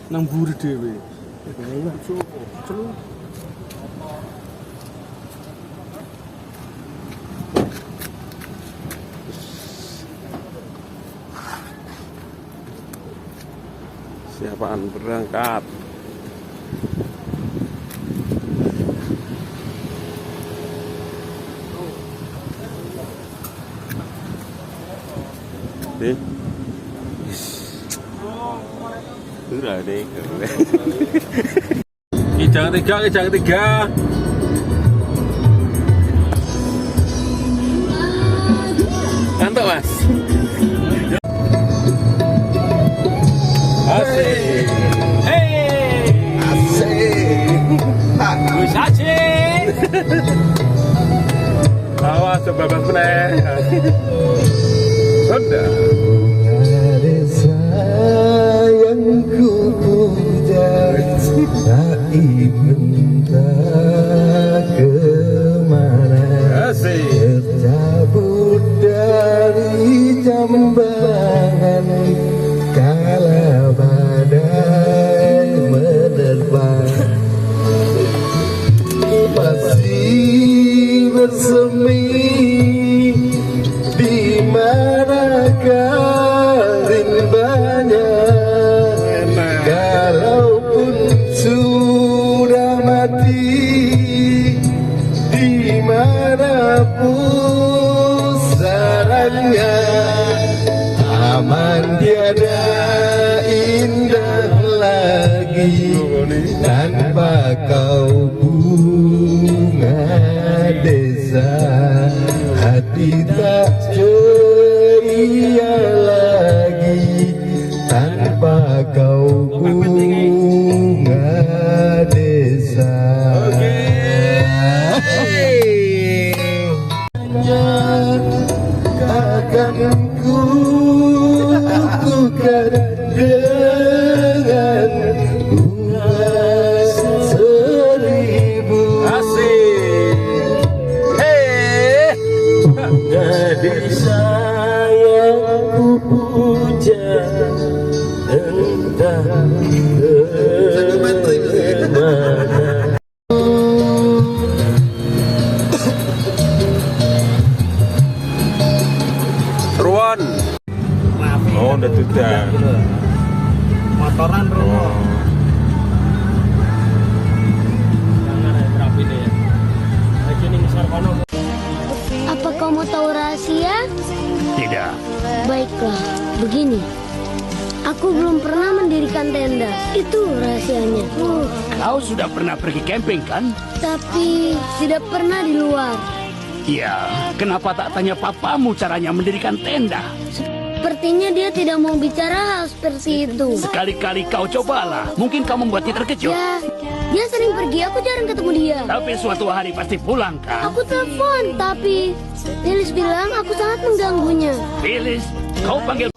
nang mburi dhewe. Siapaan berangkat. Đi. Cứ rồi đi. Kijang tiga. Mantap, Mas. Asik. Hey. Asik. Wis asik. Awas sebabas meneh. Udah. Sayangku puja tak entah kemana. Asik. Tercabut dari jambangan kala badai menerpa. Masih bersemi di manakah rimbanya, kalaupun sudah mati di mana pusarannya, aman tiada indah lagi tanpa kau bunga desa. Hati tak ceria lagi tanpa kau bunga desa. Akan ku lakukan dengan bunga seribu. Asik. Hey. Bunga desa yang ku puja entah kemana. Ruan. Oh, udah sudah. Motoran Romo. Apa kau mau tahu rahasia? Tidak. Baiklah, begini. Aku belum pernah mendirikan tenda. Itu rahasianya. Kau sudah pernah pergi camping kan? Tapi tidak pernah di luar. Iya, kenapa tak tanya papamu caranya mendirikan tenda? Sepertinya dia tidak mau bicara hal seperti itu. Sekali-kali kau cobalah, mungkin kau membuatnya terkejut. Ya, dia sering pergi, aku jarang ketemu dia. Tapi suatu hari pasti pulang kan? Aku telepon, tapi Lilis bilang aku sangat mengganggunya. Lilis, kau panggil.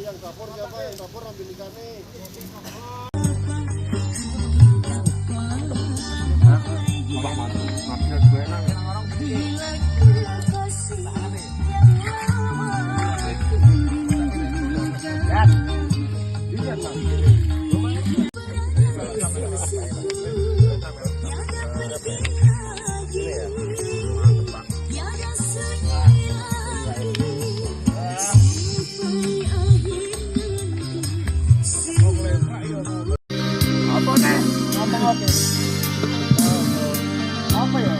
Yang dapur siapa? Yang dapur ambil ikannya. Apa ya?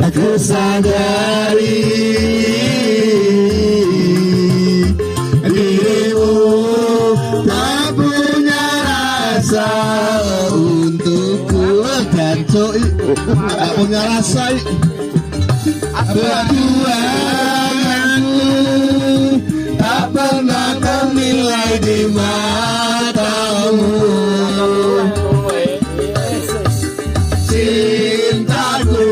Aku sadari dirimu tak punya rasa untukku dan tak punya rasa berjuanganku matamu, cintaku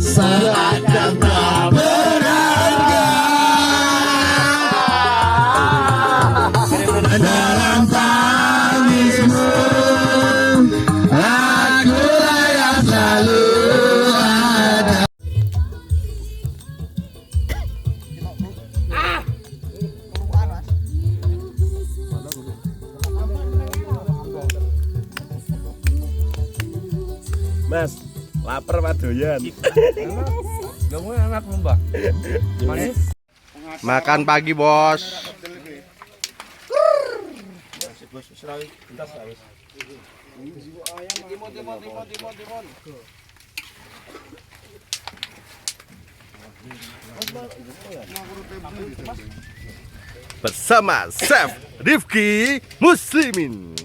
seakan tak berharga dalam tangismu. Akulah yang selalu ada. Mas, lapar Pak doyan. Makan pagi, Bos. Bersama Chef Rifki Muslimin.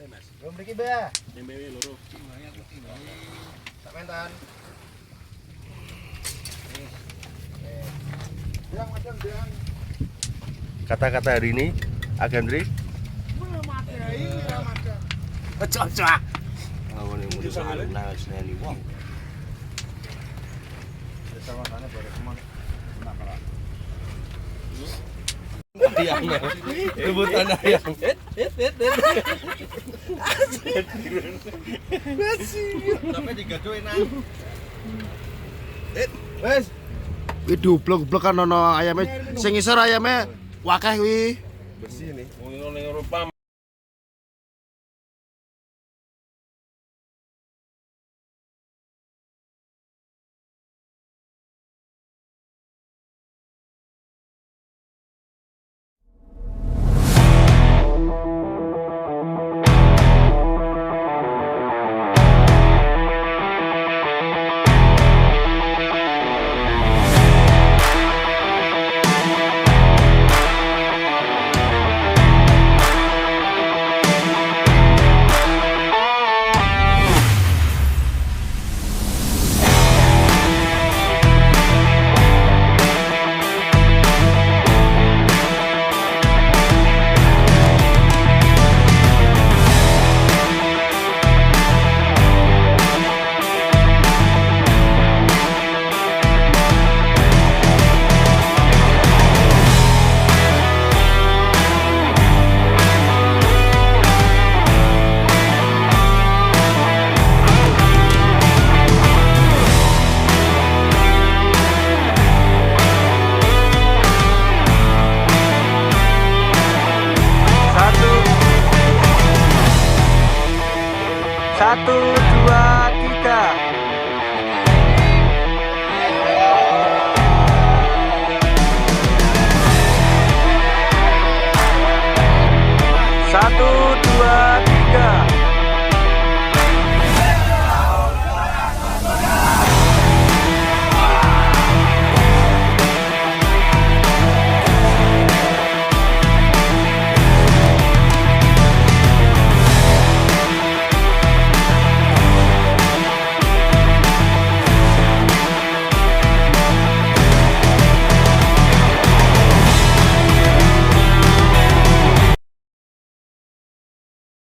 Kata-kata hari ini, Agendri. Rebutan ayam. Sampai digadoin nang. Wes. Kuwi dublek-dublek kan ono ayame. Sing isor ayame wakeh kuwi. Bersih nih. Ning rupa